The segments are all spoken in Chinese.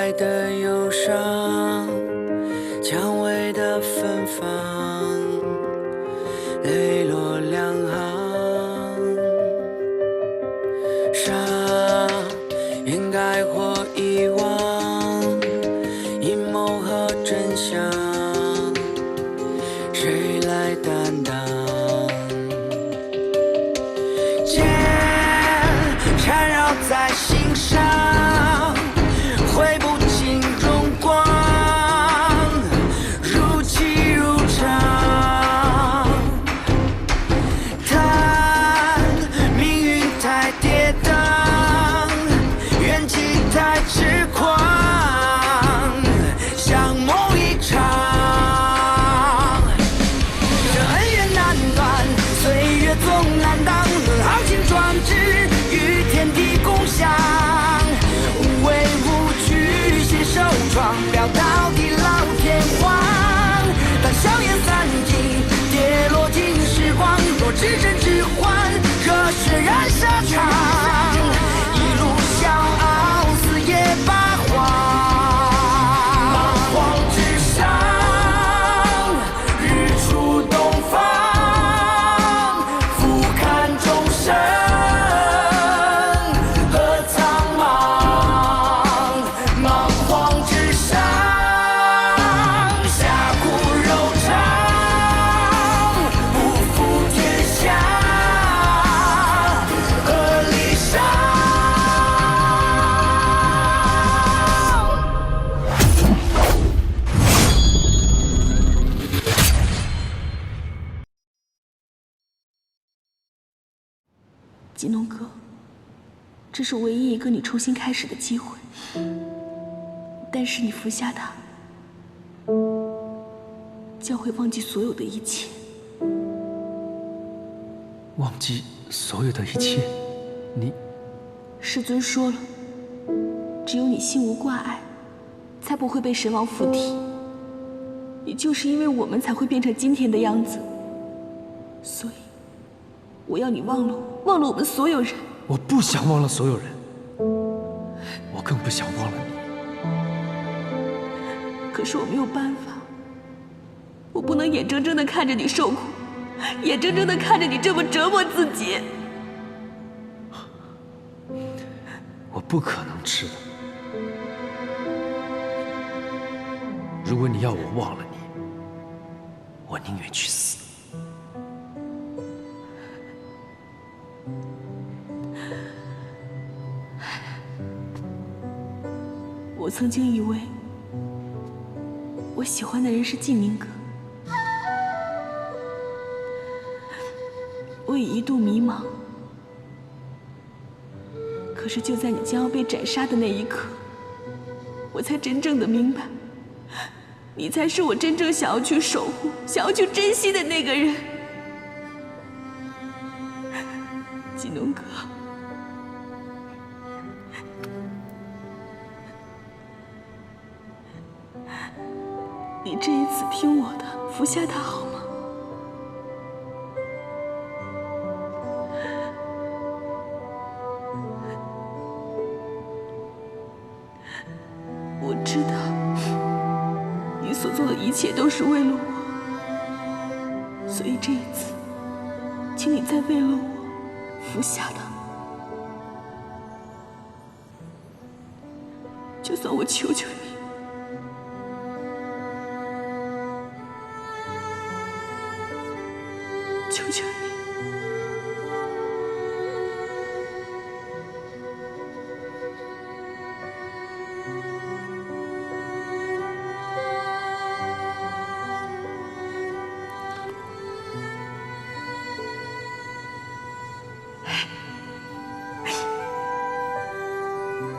来的忧伤，蔷薇的芬芳，泪落两行。伤掩盖或遗忘，阴谋和真相，谁来担当？剑缠绕在心上，挥不尽荣光，如泣如偿。叹命运太跌宕，怨气太痴狂，像梦一场。这恩怨难断，岁月总难当，豪情壮志与天地共享。无畏无惧，携手闯，表到地老天荒。当硝烟散尽，跌落尽时光，若只真只幻，热血燃沙场，一路笑傲，死也八荒。八荒之上，日出东方，俯瞰众生和苍茫。莽荒之上，侠骨柔肠，不负天下和理想。吉农哥，这是唯一一个你重新开始的机会，但是你服下它，将会忘记所有的一切。忘记所有的一切，你师尊说了，只有你心无挂碍，才不会被神王附体。也就是因为我们才会变成今天的样子，所以我要你忘了我，忘了我们所有人。我不想忘了所有人，我更不想忘了你。可是我没有办法，我不能眼睁睁地看着你受苦，眼睁睁地看着你这么折磨自己。我不可能吃的。如果你要我忘了你，我宁愿去死。我曾经以为我喜欢的人是晋宁阁，我也一度迷茫。可是就在你将要被斩杀的那一刻，我才真正的明白，你才是我真正想要去守护、想要去珍惜的那个人。吉农阁，你这一次听我的，服下它好吗？我知道你所做的一切都是为了我，所以这一次，请你再为了我服下它。就算我求求你，求求你。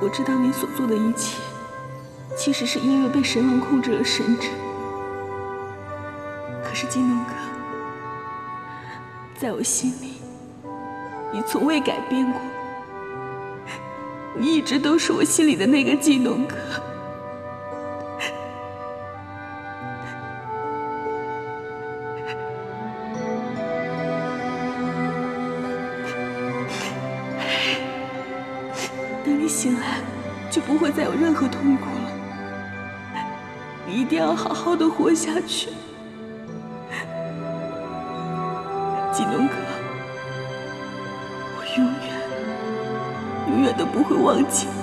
我知道你所做的一切，其实是因为被神王控制了神智。可是金龙哥，在我心里，你从未改变过，你一直都是我心里的那个金龙哥。等你醒来，就不会再有任何痛苦了。一定要好好的活下去。季农哥，我永远都不会忘记你。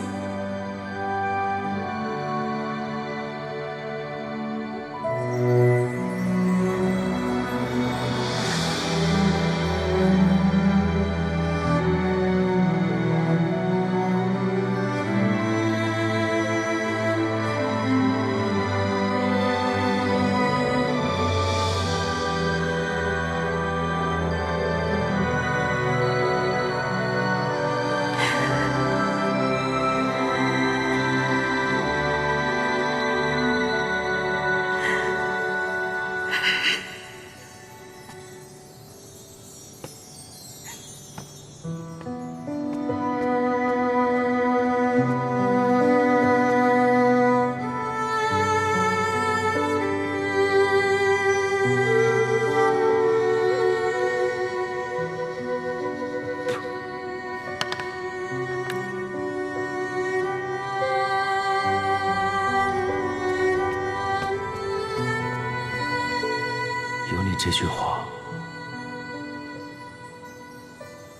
有你这句话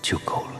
就够了。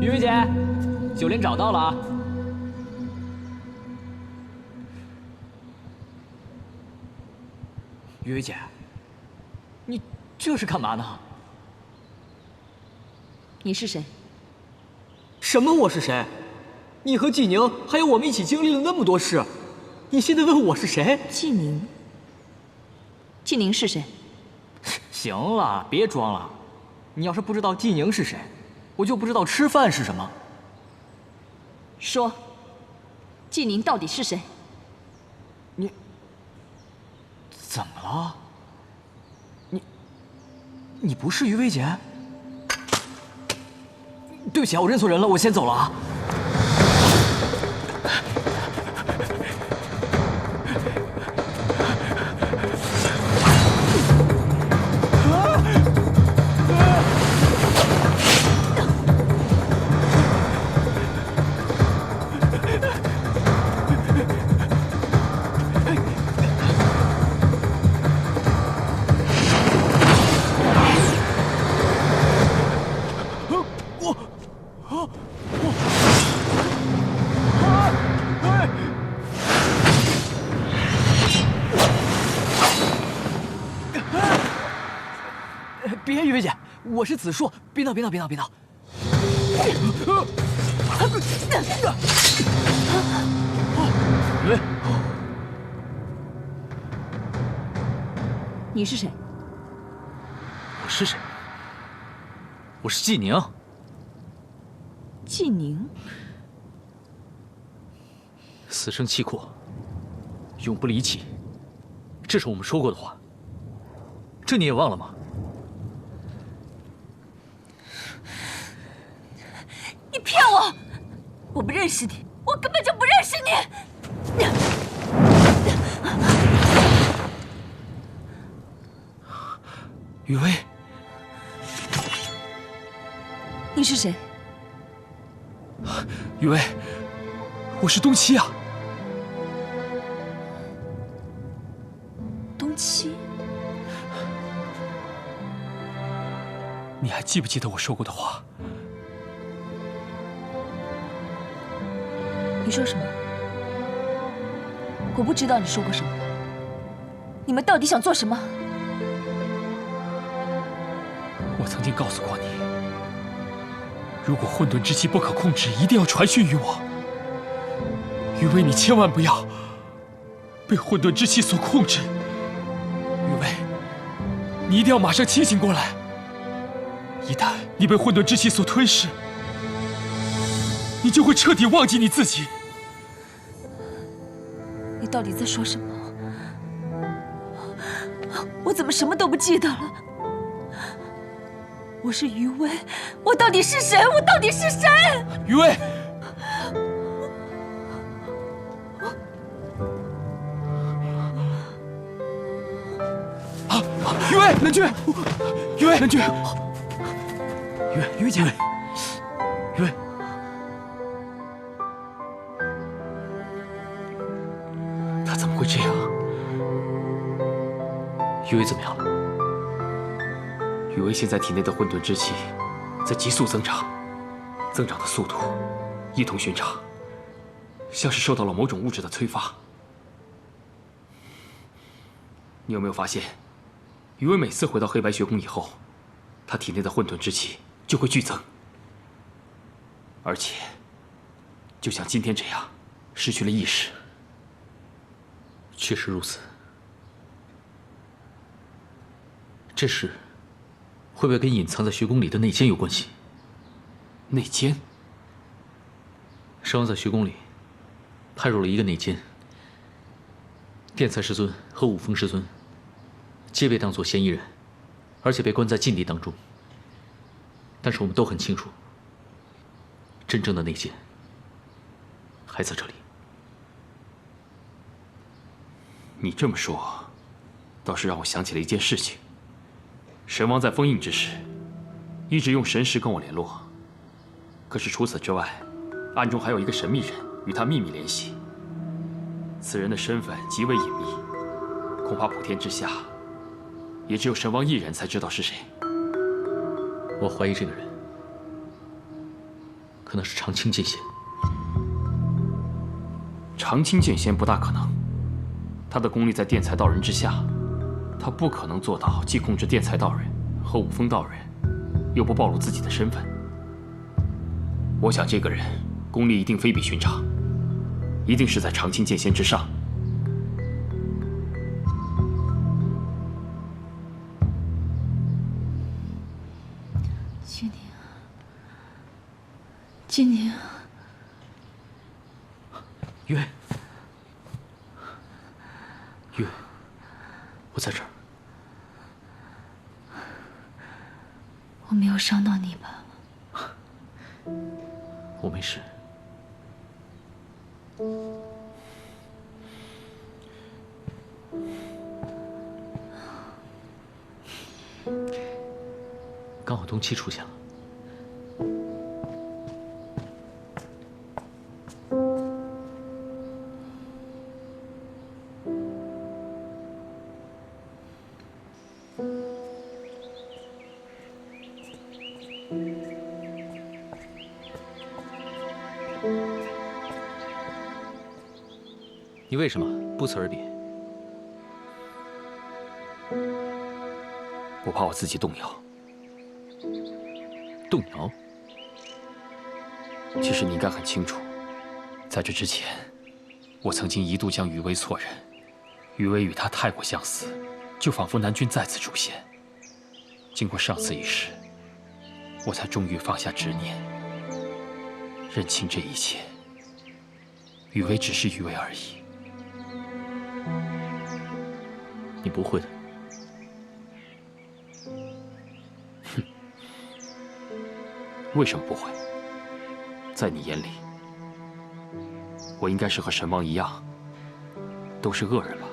云云姐，九灵找到了啊！云云姐，你这是干嘛呢？你是谁？什么？我是谁？你和纪宁还有我们一起经历了那么多事，你现在问我是谁？纪宁。纪宁是谁？行了，别装了。你要是不知道纪宁是谁，我就不知道吃饭是什么。说，纪宁到底是谁？你怎么了？你不是于薇姐？对不起啊，我认错人了，我先走了啊。别，于薇姐，我是子硕，别闹！喂，你是谁？我是谁？我是纪宁。纪宁，死生契阔，永不离弃，这是我们说过的话。这你也忘了吗？你骗我！我不认识你，我根本就不认识你！雨薇，你是谁？雨薇，我是东七啊。东七，你还记不记得我说过的话？你说什么？我不知道你说过什么。你们到底想做什么？我曾经告诉过你，如果混沌之气不可控制，一定要传讯于我。雨薇，你千万不要被混沌之气所控制。雨薇，你一定要马上清醒过来。一旦你被混沌之气所吞噬，你就会彻底忘记你自己。你到底在说什么？我怎么什么都不记得了？我是余薇，我到底是谁？我到底是谁？余薇，余薇，南君，余薇，南君，余姐，余薇，他怎么会这样？余薇怎么样了？雨薇现在体内的混沌之气在急速增长，增长的速度一同寻常，像是受到了某种物质的催发。你有没有发现，雨薇每次回到黑白学宫以后，她体内的混沌之气就会剧增，而且就像今天这样，失去了意识。确实如此。这事会不会跟隐藏在学宫里的内奸有关系？内奸？神王在学宫里派入了一个内奸，殿才师尊和五峰师尊皆被当作嫌疑人，而且被关在禁地当中。但是我们都很清楚，真正的内奸还在这里。你这么说，倒是让我想起了一件事情。神王在封印之时，一直用神识跟我联络。可是除此之外，暗中还有一个神秘人与他秘密联系。此人的身份极为隐秘，恐怕普天之下，也只有神王一人才知道是谁。我怀疑这个人可能是长青剑仙。长青剑仙不大可能，他的功力在殿才道人之下。他不可能做到既控制殿才道人和五峰道人，又不暴露自己的身份。我想这个人功力一定非比寻常，一定是在长青剑仙之上。君宁，君宁，余薇，余薇，我在这儿。我没有伤到你吧？我没事。刚好东七出现了。你为什么不辞而别？我怕我自己动摇。动摇？其实你应该很清楚，在这之前，我曾经一度将余薇错认。余薇与他太过相似，就仿佛南君再次出现。经过上次一事，我才终于放下执念，认清这一切。余薇只是余薇而已。你不会的。哼，为什么不会？在你眼里，我应该是和神王一样，都是恶人吧？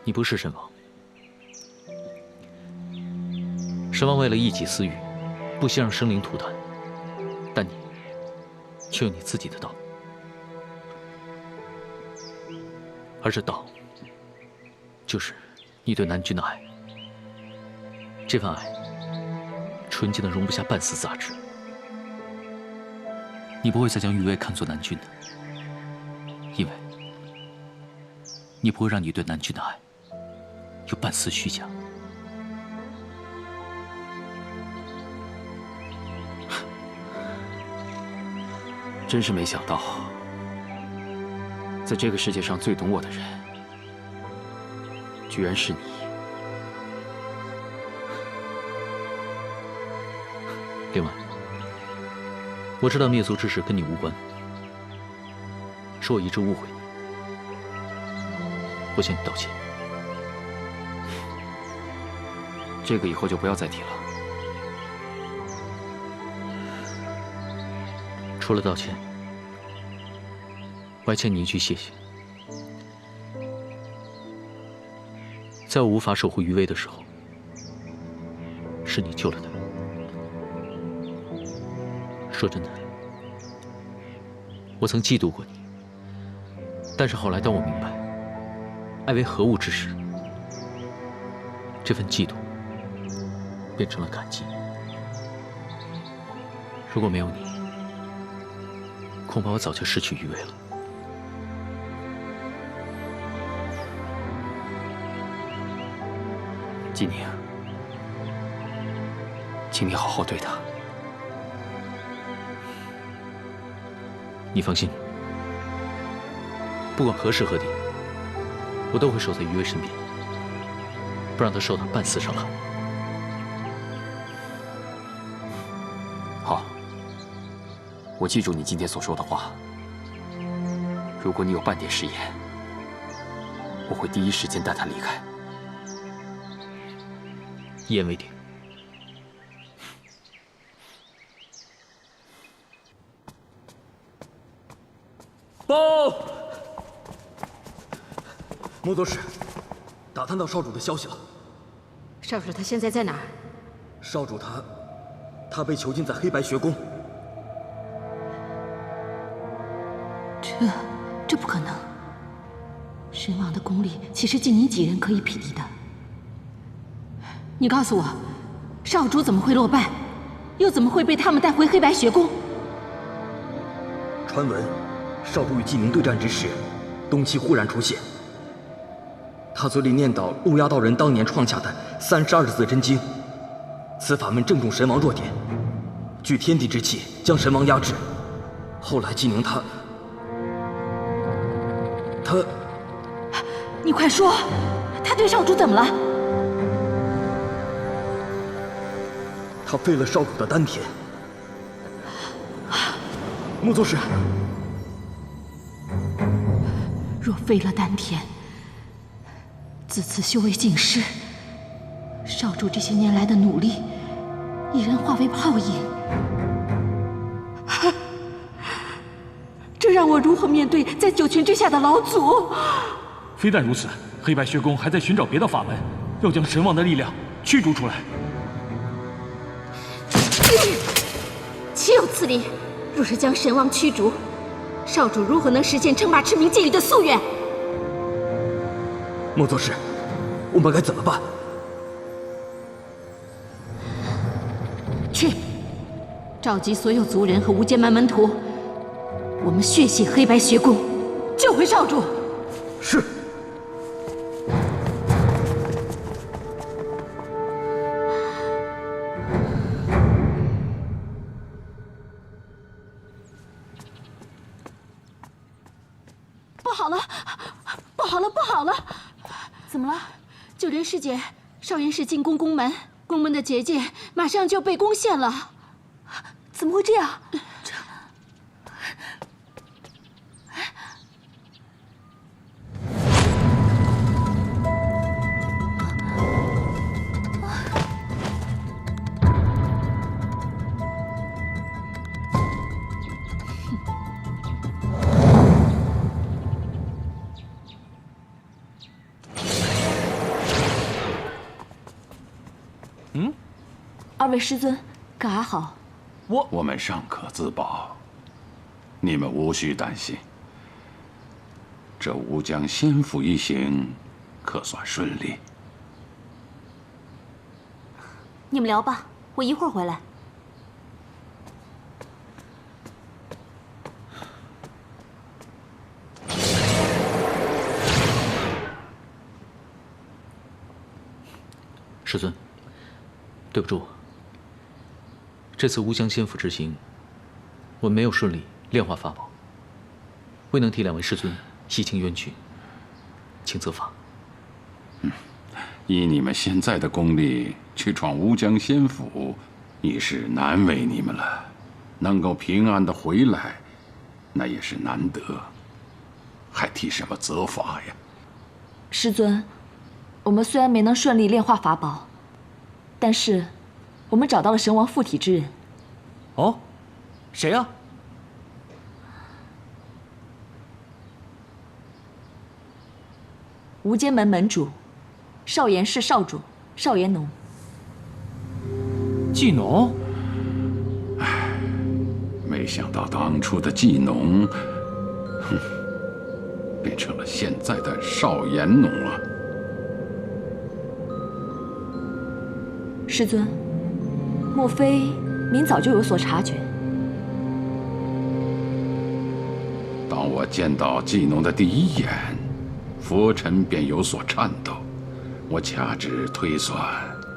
你不是神王。神王为了一己私欲，不惜让生灵涂炭，但你却有你自己的道，而这道就是你对南君的爱。这份爱纯净的容不下半丝杂质。你不会再将余薇看作南君的，因为你不会让你对南君的爱有半丝虚假。真是没想到，在这个世界上最懂我的人，居然是你。另外，我知道灭族之事跟你无关，是我一直误会你，我向你道歉。这个以后就不要再提了。除了道歉，我还欠你一句谢谢。在我无法守护余威的时候，是你救了他。说真的，我曾嫉妒过你，但是后来当我明白爱为何物之时，这份嫉妒变成了感激。如果没有你，恐怕我早就失去余威了。季宁，请你好好对他。你放心，不管何时何地，我都会守在余威身边，不让他受到半丝伤害。好，我记住你今天所说的话。如果你有半点食言，我会第一时间带他离开。一言为定。报！魔族使打探到少主的消息了。少主他现在在哪儿？少主他被囚禁在黑白学宫。这不可能。神王的功力岂是仅你几人可以匹敌的？你告诉我，少主怎么会落败，又怎么会被他们带回黑白学宫？传闻，少主与纪宁对战之时，东岐忽然出现。他嘴里念叨乌鸦道人当年创下的32字真经，此法门正中神王弱点，聚天地之气将神王压制。后来纪宁他，你快说，他对少主怎么了？他废了少主的丹田。木宗师，若废了丹田，自此修为尽失，少主这些年来的努力，已然化为泡影。这让我如何面对在九泉之下的老祖？非但如此，黑白学宫还在寻找别的法门，要将神王的力量驱逐出来。岂有此理！若是将神王驱逐，少主如何能实现称霸赤明界里的夙愿？木宗师，我们该怎么办？去，召集所有族人和无间蛮门徒，我们血洗黑白学宫，救回少主。是。不好了！怎么了？九莲师姐，少元氏进攻宫门，宫门的结界马上就被攻陷了。怎么会这样？二位师尊，可还好？我们尚可自保，你们无需担心。这乌江仙府一行可算顺利。你们聊吧，我一会儿回来。师尊，对不住我。这次乌江仙府之行，我没有顺利炼化法宝，未能替两位师尊洗清冤屈，请责罚。以你们现在的功力去闯乌江仙府，已是难为你们了。能够平安的回来，那也是难得，还提什么责罚呀？师尊，我们虽然没能顺利炼化法宝，但是我们找到了神王附体之人。哦，谁呀？无间门门主，少岩氏少主少岩农。季农，没想到当初的季农，变成了现在的少岩农了。师尊，莫非您早就有所察觉？当我见到季农的第一眼，佛尘便有所颤抖。我掐指推算，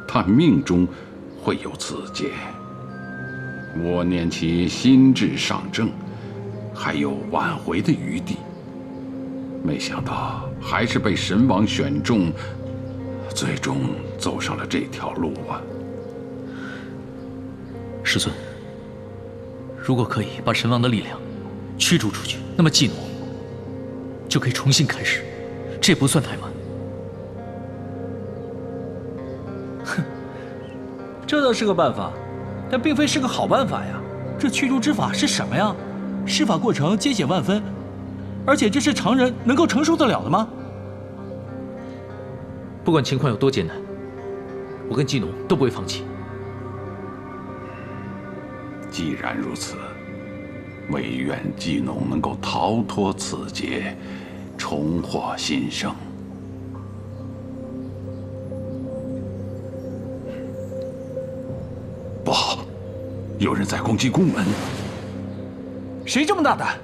他命中会有此劫。我念其心智尚正，还有挽回的余地。没想到还是被神王选中，最终走上了这条路啊！师尊，如果可以把神王的力量驱逐出去，那么季农就可以重新开始，这不算太晚。哼，这倒是个办法，但并非是个好办法呀。这驱逐之法是什么呀？施法过程艰险万分，而且这是常人能够承受得了的吗？不管情况有多艰难，我跟季农都不会放弃。既然如此，唯愿季农能够逃脱此劫，重获新生。不好，有人在攻击宫门。谁这么大胆？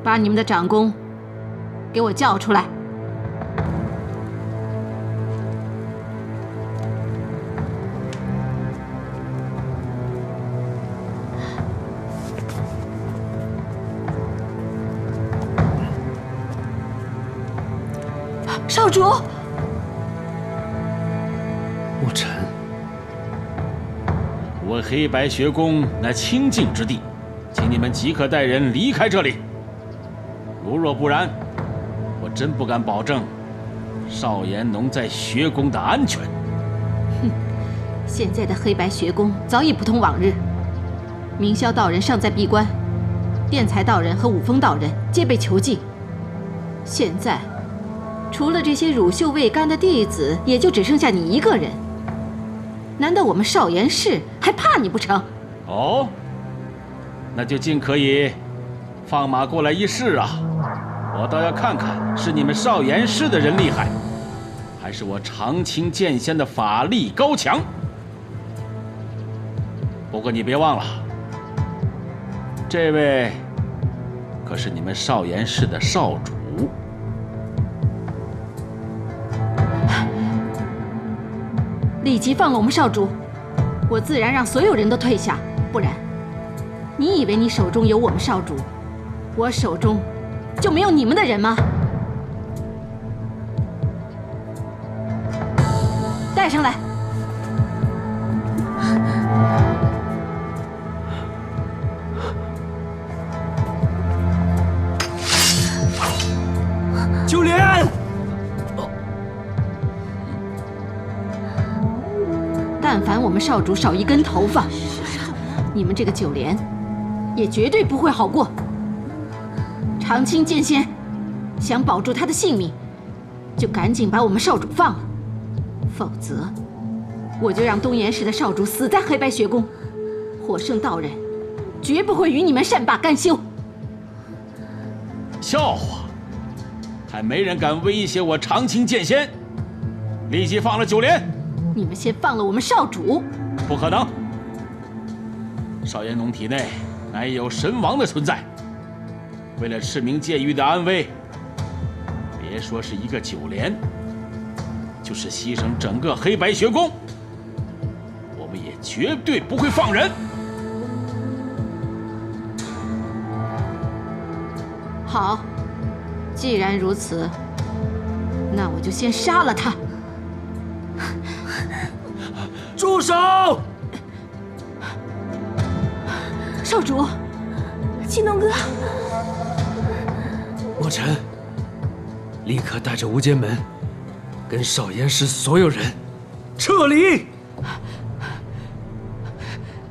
把你们的长工给我叫出来！少主，墨尘，我黑白学宫乃清净之地，请你们即刻带人离开这里。如若不然，我真不敢保证少岩农在学宫的安全。哼，现在的黑白学宫早已不同往日，明霄道人尚在闭关，辩才道人和五峰道人皆被囚禁。现在，除了这些乳臭未干的弟子，也就只剩下你一个人。难道我们少岩氏还怕你不成？哦，那就尽可以放马过来一试啊！我倒要看看是你们少岩氏的人厉害，还是我长青剑仙的法力高强。不过你别忘了，这位可是你们少岩氏的少主。立即放了我们少主，我自然让所有人都退下。不然，你以为你手中有我们少主，我手中就没有你们的人吗？带上来。九莲，但凡我们少主少一根头发，你们这个九莲也绝对不会好过。长青剑仙，想保住他的性命，就赶紧把我们少主放了，否则我就让东岩市的少主死在黑白学宫。火圣道人绝不会与你们善罢甘休。笑话！还没人敢威胁我长青剑仙！立即放了九莲！你们先放了我们少主！不可能！少岩农体内乃有神王的存在，为了赤明戒域的安危，别说是一个九莲，就是牺牲整个黑白学宫，我们也绝对不会放人。好，既然如此，那我就先杀了他。住手！少主，季农哥，墨尘，立刻带着无间门，跟少岩市所有人撤离。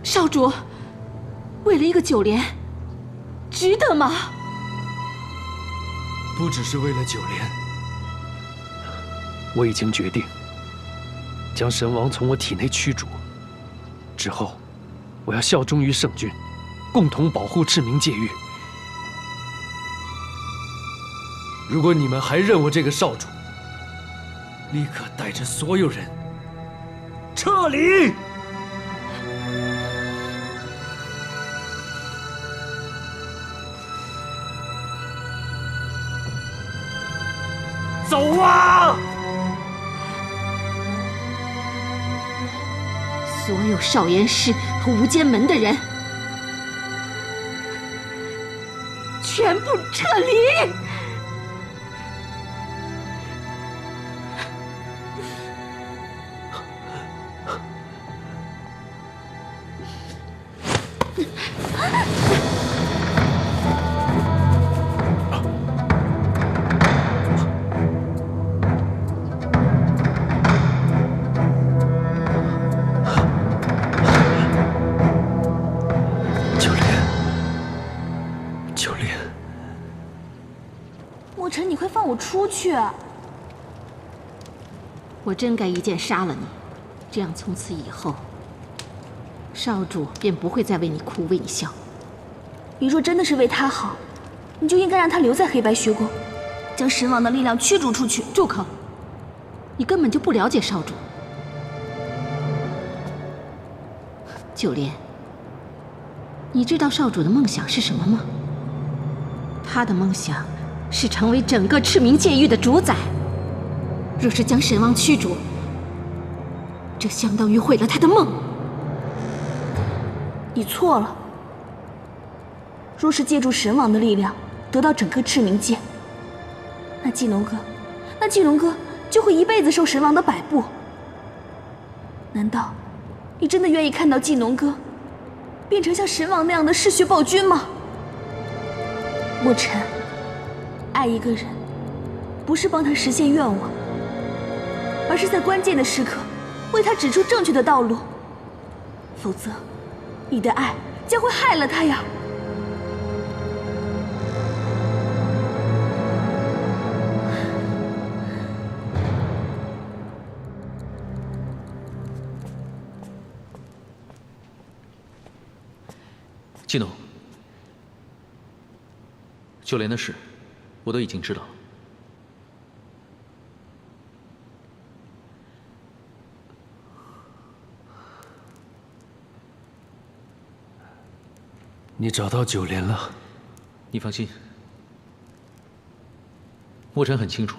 少主，为了一个九莲，值得吗？不只是为了九莲，我已经决定将神王从我体内驱逐。之后，我要效忠于圣君，共同保护赤明戒域。如果你们还认我这个少主，立刻带着所有人撤离。走啊！所有少岩市和无间门的人，全部撤离！墨尘，你快放我出去！我真该一剑杀了你，这样从此以后，少主便不会再为你哭为你笑。你若真的是为他好，你就应该让他留在黑白学宫，将神王的力量驱逐出去。住口！你根本就不了解少主。九莲，你知道少主的梦想是什么吗？他的梦想是成为整个赤明戒域的主宰。若是将神王驱逐，这相当于毁了他的梦。你错了。若是借助神王的力量得到整个赤明界，那季农哥就会一辈子受神王的摆布。难道你真的愿意看到季农哥变成像神王那样的嗜血暴君吗？墨尘，爱一个人，不是帮他实现愿望，而是在关键的时刻为他指出正确的道路。否则，你的爱将会害了他呀。季农，九莲的事，我都已经知道了。你找到九莲了？你放心，墨尘很清楚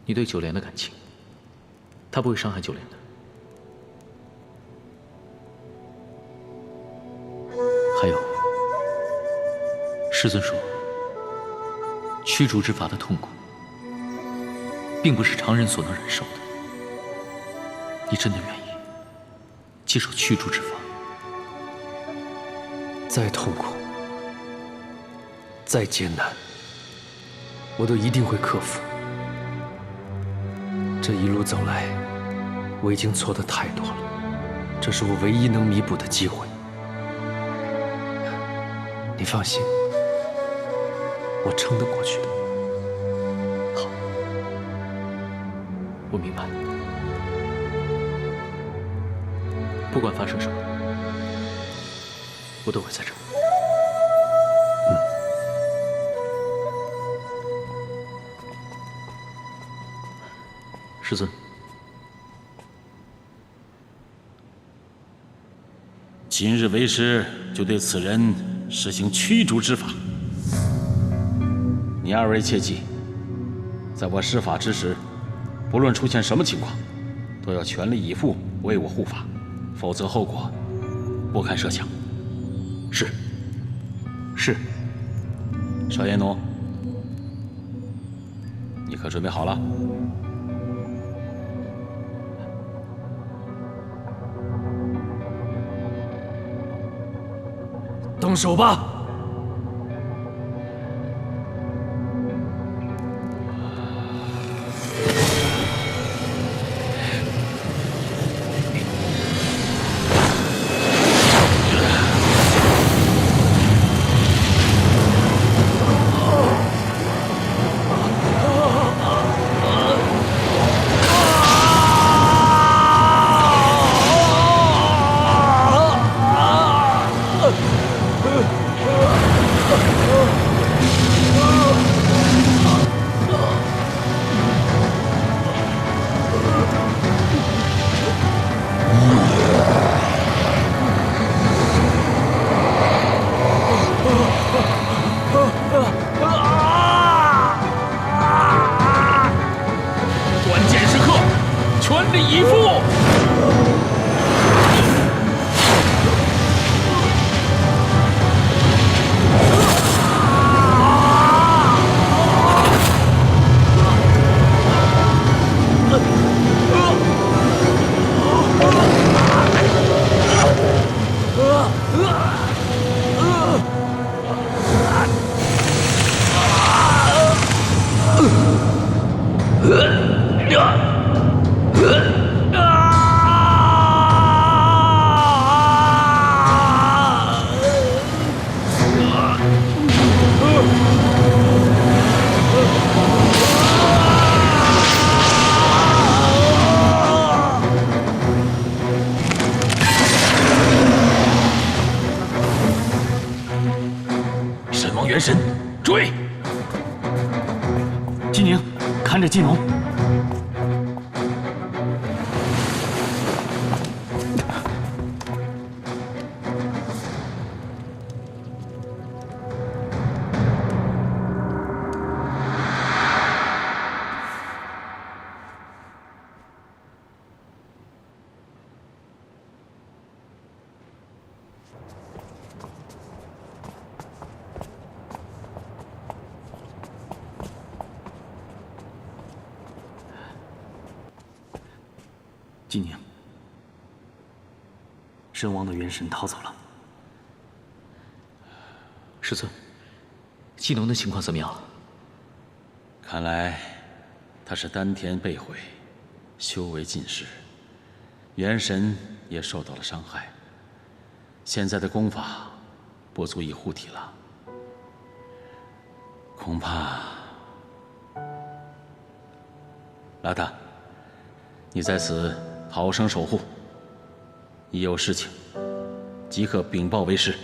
你对九莲的感情，他不会伤害九莲的。还有，师尊说，驱逐之法的痛苦，并不是常人所能忍受的。你真的愿意接受驱逐之法？再痛苦，再艰难，我都一定会克服。这一路走来，我已经错得太多了，这是我唯一能弥补的机会。你放心，我撑得过去的。明白，不管发生什么，我都会在这儿。师尊，今日为师就对此人实行驱逐之法。你二位切记，在我施法之时，不论出现什么情况，都要全力以赴为我护法，否则后果不堪设想。是。是。邵延奴，你可准备好了？动手吧！元神，追！纪宁，看着纪农。纪宁，神王的元神逃走了。师尊，纪农的情况怎么样？看来他是丹田被毁，修为尽失，元神也受到了伤害。现在的功法不足以护体了，恐怕……拉达，你在此好生守护，一有事情即刻禀报为师。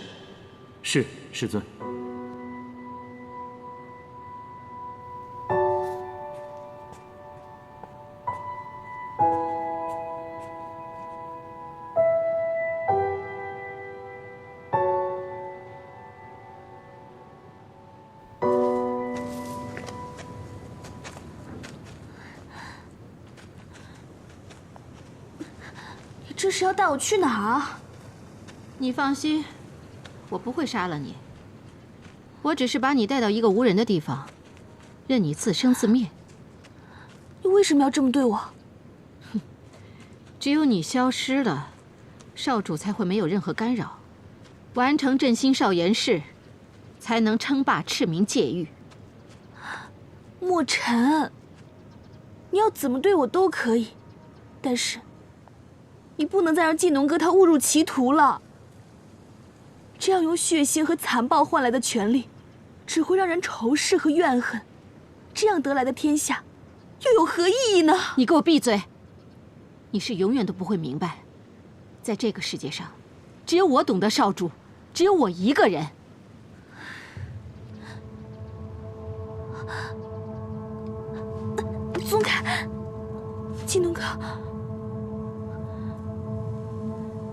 是，师尊。这是要带我去哪儿啊？你放心，我不会杀了你。我只是把你带到一个无人的地方，任你自生自灭。你为什么要这么对我？哼，只有你消失了，少主才会没有任何干扰，完成振兴少严氏，才能称霸赤明界域。墨尘，你要怎么对我都可以，但是你不能再让纪农哥他误入歧途了。这样用血腥和残暴换来的权力，只会让人仇视和怨恨，这样得来的天下，又有何意义呢？你给我闭嘴！你是永远都不会明白，在这个世界上，只有我懂得少主，只有我一个人。松开，季农哥，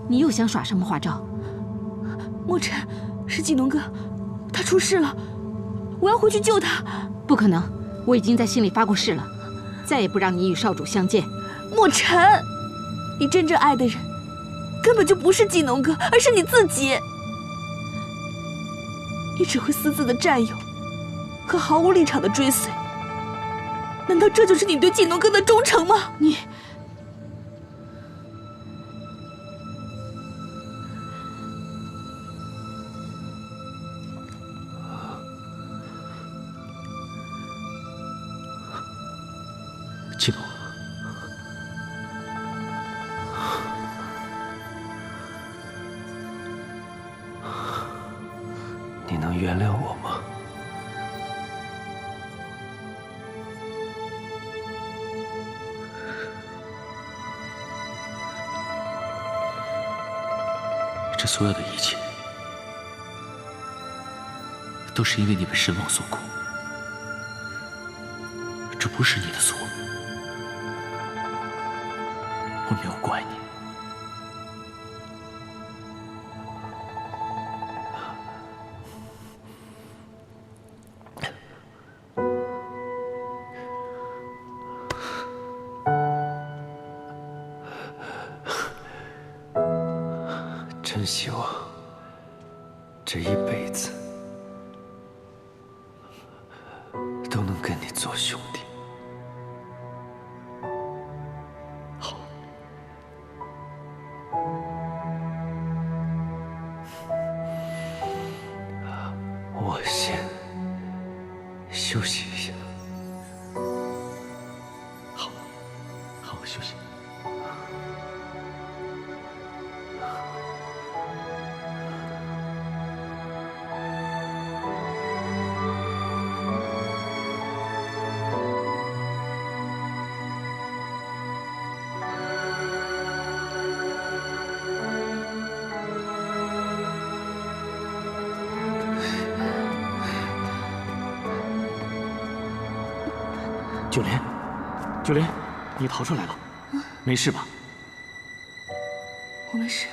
你又想耍什么花招？墨尘，是季农哥，他出事了，我要回去救他。不可能，我已经在心里发过誓了，再也不让你与少主相见。墨尘，你真正爱的人，根本就不是季农哥，而是你自己。你只会私自的占有，和毫无立场的追随。难道这就是你对季农哥的忠诚吗？你，季农，你能原谅我吗？这所有的一切，都是因为你们神王所苦。这不是你的错，我没有怪你。真希望这一辈子都能跟你做兄弟。好，我先休息一下。好，好好休息。九莲，九莲，你逃出来了，没事吧？我没事。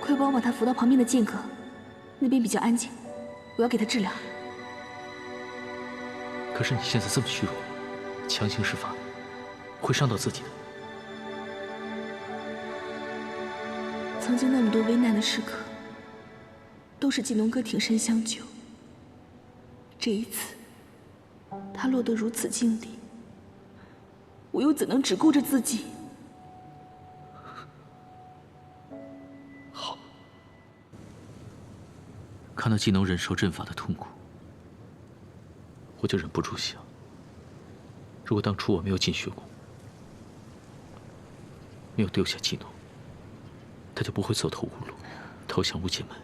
快帮我把他扶到旁边的剑阁，那边比较安静，我要给他治疗。可是你现在这么虚弱，强行施法会伤到自己的。曾经那么多危难的时刻，都是季农哥挺身相救。这一次，他落得如此境地，我又怎能只顾着自己？好，看到季农忍受阵法的痛苦，我就忍不住想，如果当初我没有进血宫，没有丢下季农，他就不会走投无路，投降无间门。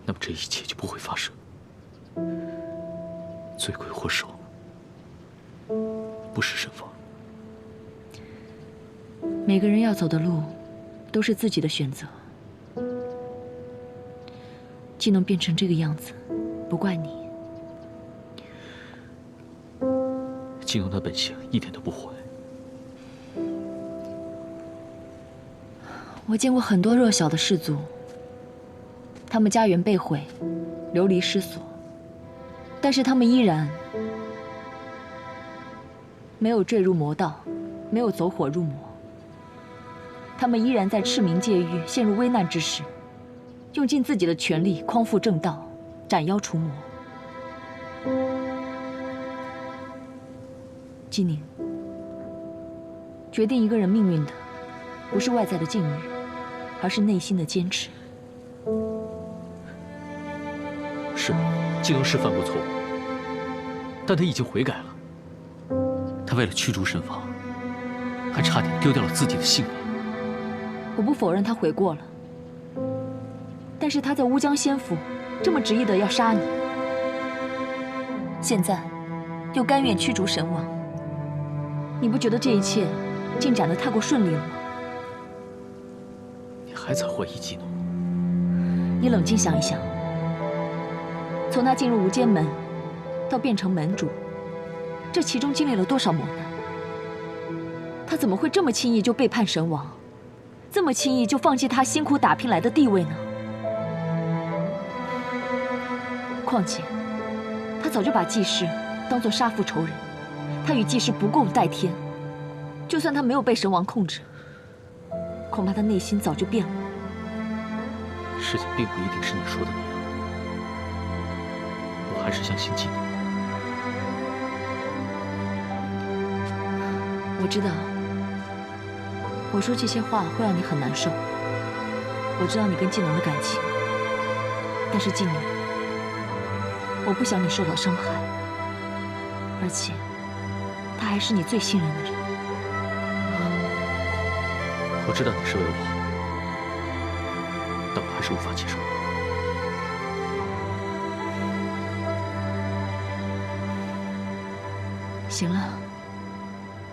那么这一切就不会发生。罪魁祸首不是神王。每个人要走的路，都是自己的选择。季农变成这个样子，不怪你。季农的本性一点都不坏。我见过很多弱小的氏族，他们家园被毁，流离失所，但是他们依然没有坠入魔道，没有走火入魔。他们依然在赤冥界域陷入危难之时，用尽自己的全力匡扶正道，斩妖除魔。季宁，决定一个人命运的，不是外在的境遇，而是内心的坚持。是，季农是犯过错误，但他已经悔改了。他为了驱逐神王，还差点丢掉了自己的性命。我不否认他悔过了，但是他在乌江仙府这么执意的要杀你，现在又甘愿驱逐神王，你不觉得这一切进展得太过顺利了吗？你还在怀疑季农？你冷静想一想，从他进入无间门到变成门主，这其中经历了多少磨难？他怎么会这么轻易就背叛神王，这么轻易就放弃他辛苦打拼来的地位呢？况且，他早就把季氏当作杀父仇人，他与季氏不共戴天。就算他没有被神王控制，恐怕他内心早就变了。事情并不一定是你说的那样，我还是相信季农。我知道，我说这些话会让你很难受。我知道你跟季农的感情，但是季农，我不想你受到伤害，而且他还是你最信任的人。我知道你是为我，但我还是无法接受。行了，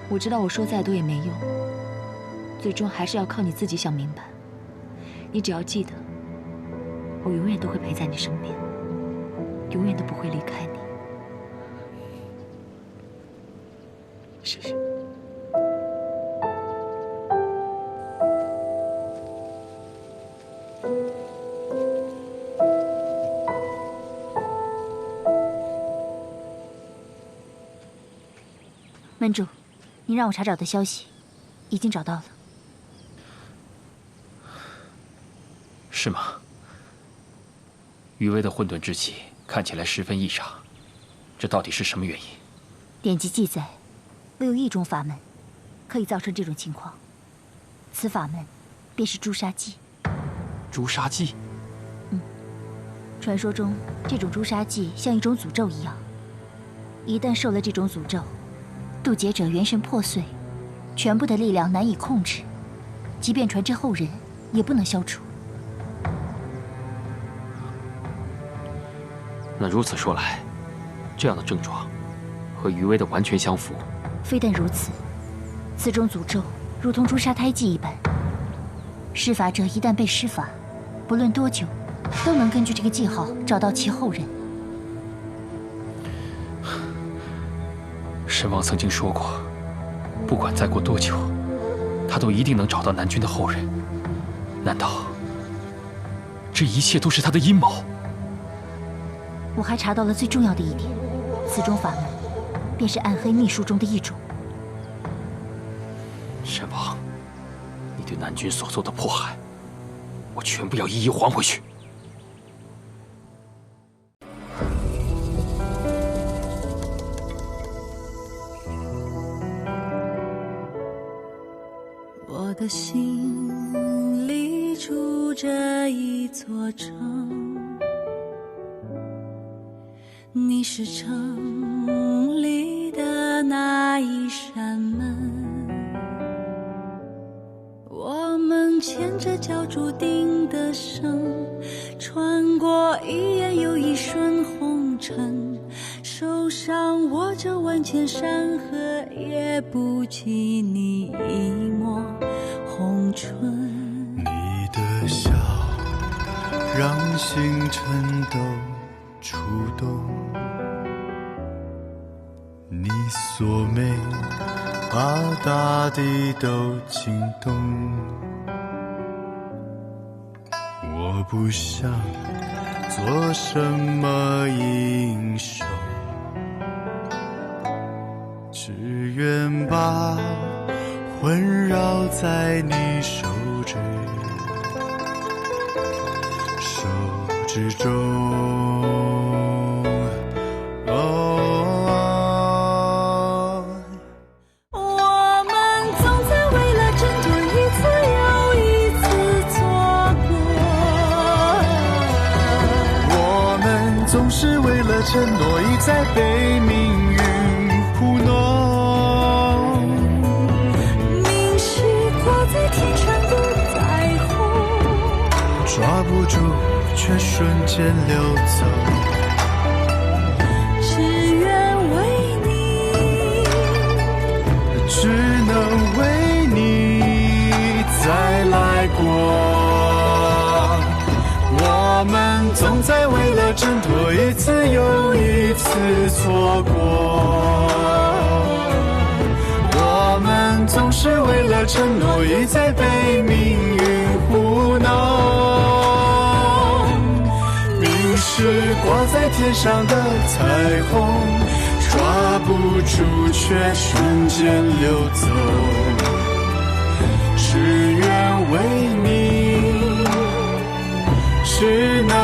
我知道我说再多也没用，最终还是要靠你自己想明白。你只要记得，我永远都会陪在你身边，永远都不会离开你。谢谢。门主，您让我查找的消息，已经找到了。是吗？余威的混沌之气看起来十分异常，这到底是什么原因？典籍记载，唯有一种法门可以造成这种情况，此法门便是诛杀技。诛杀技？传说中，这种诛杀技像一种诅咒一样，一旦受了这种诅咒，渡劫者元神破碎，全部的力量难以控制，即便传至后人，也不能消除。那如此说来，这样的症状和余威的完全相符。非但如此，此种诅咒如同诛杀胎记一般，施法者一旦被施法，不论多久，都能根据这个记号找到其后人。神王曾经说过，不管再过多久，他都一定能找到南君的后人。难道这一切都是他的阴谋？我还查到了最重要的一点，此种法门便是暗黑秘术中的一种。神王，你对南君所做的迫害，我全部要一一还回去。我的心里住着一座城，你是城里的那一扇门，我们牵着脚注定的绳，穿过一眼又一瞬红尘，手上握着万千山河，也不及你一抹红唇。你的笑让星辰都触动，你锁眉把大地都惊动。我不想做什么英雄，只愿把魂绕在你手指中。我们总在为了争夺一次又一次错过，我们总是为了承诺一再被命运糊弄。明是挂在天上不再住，却瞬间流走。只愿为你，只能为你再来过。我们总在为了挣脱一次又一次错过，我们总是为了承诺一再被命运糊弄。明是挂在天上的彩虹，抓不住却瞬间流走。只愿为你，只能